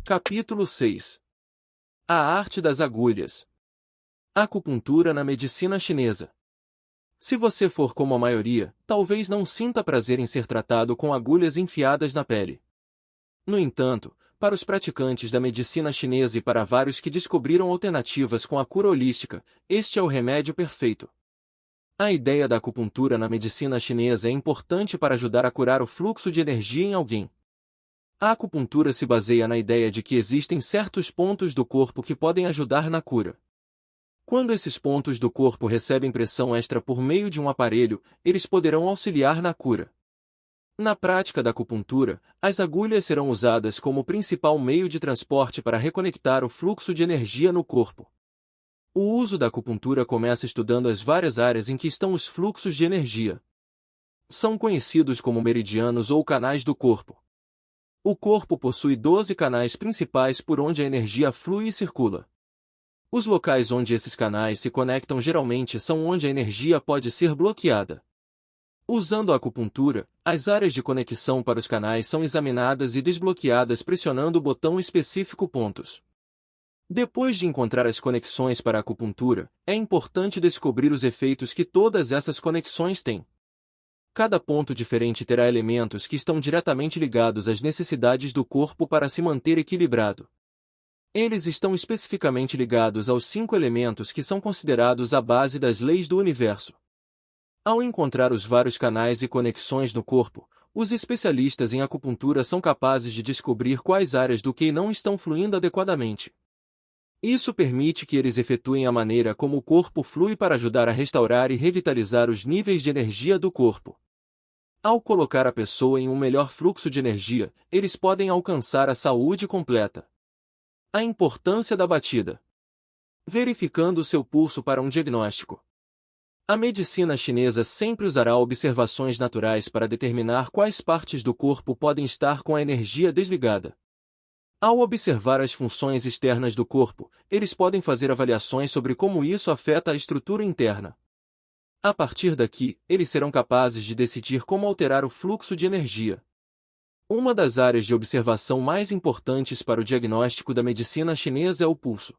Capítulo 6. A arte das agulhas. Acupuntura na medicina chinesa. Se você for como a maioria, talvez não sinta prazer em ser tratado com agulhas enfiadas na pele. No entanto, para os praticantes da medicina chinesa e para vários que descobriram alternativas com a cura holística, este é o remédio perfeito. A ideia da acupuntura na medicina chinesa é importante para ajudar a curar o fluxo de energia em alguém. A acupuntura se baseia na ideia de que existem certos pontos do corpo que podem ajudar na cura. Quando esses pontos do corpo recebem pressão extra por meio de um aparelho, eles poderão auxiliar na cura. Na prática da acupuntura, as agulhas serão usadas como principal meio de transporte para reconectar o fluxo de energia no corpo. O uso da acupuntura começa estudando as várias áreas em que estão os fluxos de energia. São conhecidos como meridianos ou canais do corpo. O corpo possui 12 canais principais por onde a energia flui e circula. Os locais onde esses canais se conectam geralmente são onde a energia pode ser bloqueada. Usando a acupuntura, as áreas de conexão para os canais são examinadas e desbloqueadas pressionando o botão específico pontos. Depois de encontrar as conexões para a acupuntura, é importante descobrir os efeitos que todas essas conexões têm. Cada ponto diferente terá elementos que estão diretamente ligados às necessidades do corpo para se manter equilibrado. Eles estão especificamente ligados aos 5 elementos que são considerados a base das leis do universo. Ao encontrar os vários canais e conexões no corpo, os especialistas em acupuntura são capazes de descobrir quais áreas do Qi não estão fluindo adequadamente. Isso permite que eles efetuem a maneira como o corpo flui para ajudar a restaurar e revitalizar os níveis de energia do corpo. Ao colocar a pessoa em um melhor fluxo de energia, eles podem alcançar a saúde completa. A importância da batida. Verificando o seu pulso para um diagnóstico. A medicina chinesa sempre usará observações naturais para determinar quais partes do corpo podem estar com a energia desligada. Ao observar as funções externas do corpo, eles podem fazer avaliações sobre como isso afeta a estrutura interna. A partir daqui, eles serão capazes de decidir como alterar o fluxo de energia. Uma das áreas de observação mais importantes para o diagnóstico da medicina chinesa é o pulso.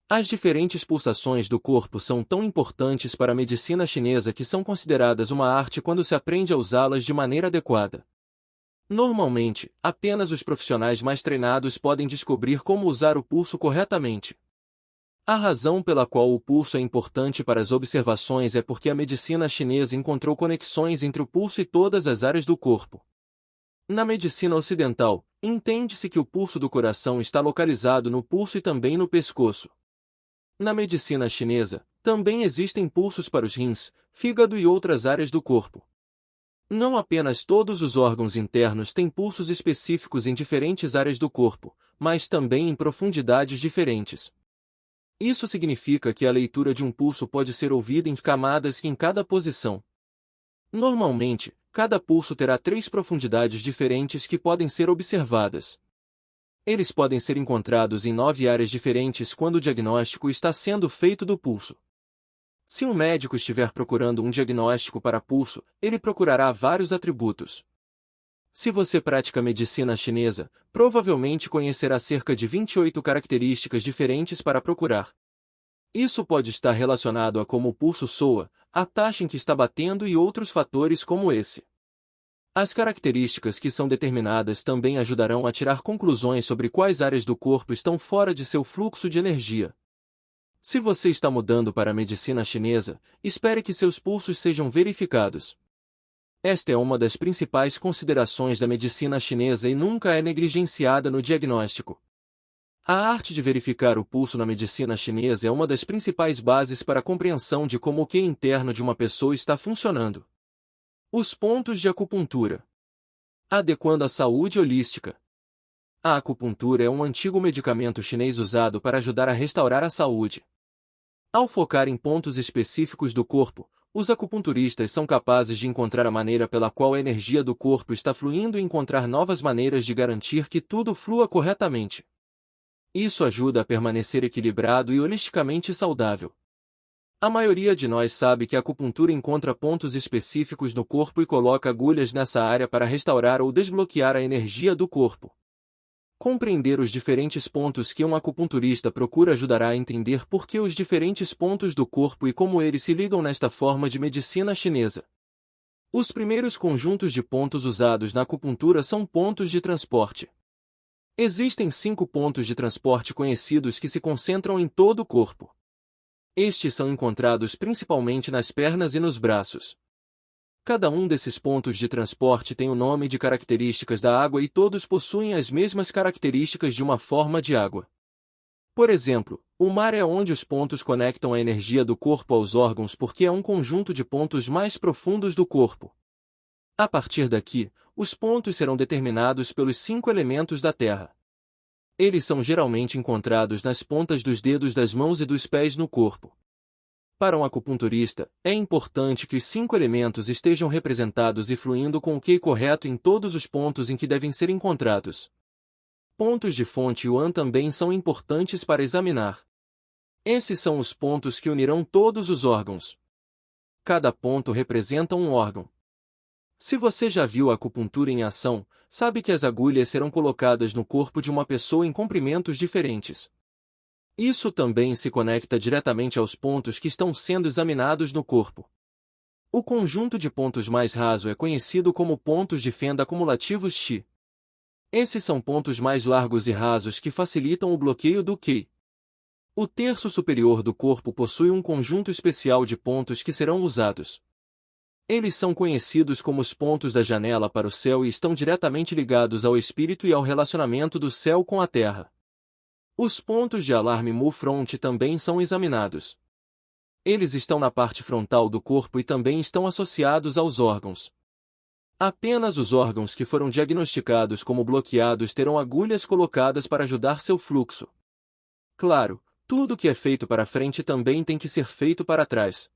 As diferentes pulsações do corpo são tão importantes para a medicina chinesa que são consideradas uma arte quando se aprende a usá-las de maneira adequada. Normalmente, apenas os profissionais mais treinados podem descobrir como usar o pulso corretamente. A razão pela qual o pulso é importante para as observações é porque a medicina chinesa encontrou conexões entre o pulso e todas as áreas do corpo. Na medicina ocidental, entende-se que o pulso do coração está localizado no pulso e também no pescoço. Na medicina chinesa, também existem pulsos para os rins, fígado e outras áreas do corpo. Não apenas todos os órgãos internos têm pulsos específicos em diferentes áreas do corpo, mas também em profundidades diferentes. Isso significa que a leitura de um pulso pode ser ouvida em camadas em cada posição. Normalmente, cada pulso terá 3 profundidades diferentes que podem ser observadas. Eles podem ser encontrados em 9 áreas diferentes quando o diagnóstico está sendo feito do pulso. Se um médico estiver procurando um diagnóstico para pulso, ele procurará vários atributos. Se você pratica medicina chinesa, provavelmente conhecerá cerca de 28 características diferentes para procurar. Isso pode estar relacionado a como o pulso soa, a taxa em que está batendo e outros fatores como esse. As características que são determinadas também ajudarão a tirar conclusões sobre quais áreas do corpo estão fora de seu fluxo de energia. Se você está mudando para a medicina chinesa, espere que seus pulsos sejam verificados. Esta é uma das principais considerações da medicina chinesa e nunca é negligenciada no diagnóstico. A arte de verificar o pulso na medicina chinesa é uma das principais bases para a compreensão de como o Qi interno de uma pessoa está funcionando. Os pontos de acupuntura. Adequando a saúde holística. A acupuntura é um antigo medicamento chinês usado para ajudar a restaurar a saúde. Ao focar em pontos específicos do corpo, os acupunturistas são capazes de encontrar a maneira pela qual a energia do corpo está fluindo e encontrar novas maneiras de garantir que tudo flua corretamente. Isso ajuda a permanecer equilibrado e holisticamente saudável. A maioria de nós sabe que a acupuntura encontra pontos específicos no corpo e coloca agulhas nessa área para restaurar ou desbloquear a energia do corpo. Compreender os diferentes pontos que um acupunturista procura ajudará a entender por que os diferentes pontos do corpo e como eles se ligam nesta forma de medicina chinesa. Os primeiros conjuntos de pontos usados na acupuntura são pontos de transporte. Existem 5 pontos de transporte conhecidos que se concentram em todo o corpo. Estes são encontrados principalmente nas pernas e nos braços. Cada um desses pontos de transporte tem o nome de características da água e todos possuem as mesmas características de uma forma de água. Por exemplo, o mar é onde os pontos conectam a energia do corpo aos órgãos porque é um conjunto de pontos mais profundos do corpo. A partir daqui, os pontos serão determinados pelos 5 elementos da Terra. Eles são geralmente encontrados nas pontas dos dedos das mãos e dos pés no corpo. Para um acupunturista, é importante que os 5 elementos estejam representados e fluindo com o Qi correto em todos os pontos em que devem ser encontrados. Pontos de fonte Yuan também são importantes para examinar. Esses são os pontos que unirão todos os órgãos. Cada ponto representa um órgão. Se você já viu a acupuntura em ação, sabe que as agulhas serão colocadas no corpo de uma pessoa em comprimentos diferentes. Isso também se conecta diretamente aos pontos que estão sendo examinados no corpo. O conjunto de pontos mais raso é conhecido como pontos de fenda acumulativos Qi. Esses são pontos mais largos e rasos que facilitam o bloqueio do Qi. O terço superior do corpo possui um conjunto especial de pontos que serão usados. Eles são conhecidos como os pontos da janela para o céu e estão diretamente ligados ao espírito e ao relacionamento do céu com a terra. Os pontos de alarme Mu Front também são examinados. Eles estão na parte frontal do corpo e também estão associados aos órgãos. Apenas os órgãos que foram diagnosticados como bloqueados terão agulhas colocadas para ajudar seu fluxo. Claro, tudo que é feito para frente também tem que ser feito para trás.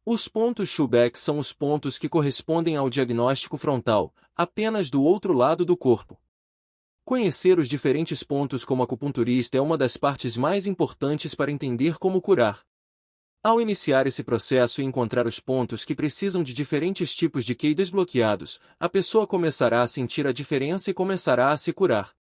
Os pontos Shubeck são os pontos que correspondem ao diagnóstico frontal, apenas do outro lado do corpo. Conhecer os diferentes pontos como acupunturista é uma das partes mais importantes para entender como curar. Ao iniciar esse processo e encontrar os pontos que precisam de diferentes tipos de Qi desbloqueados, a pessoa começará a sentir a diferença e começará a se curar.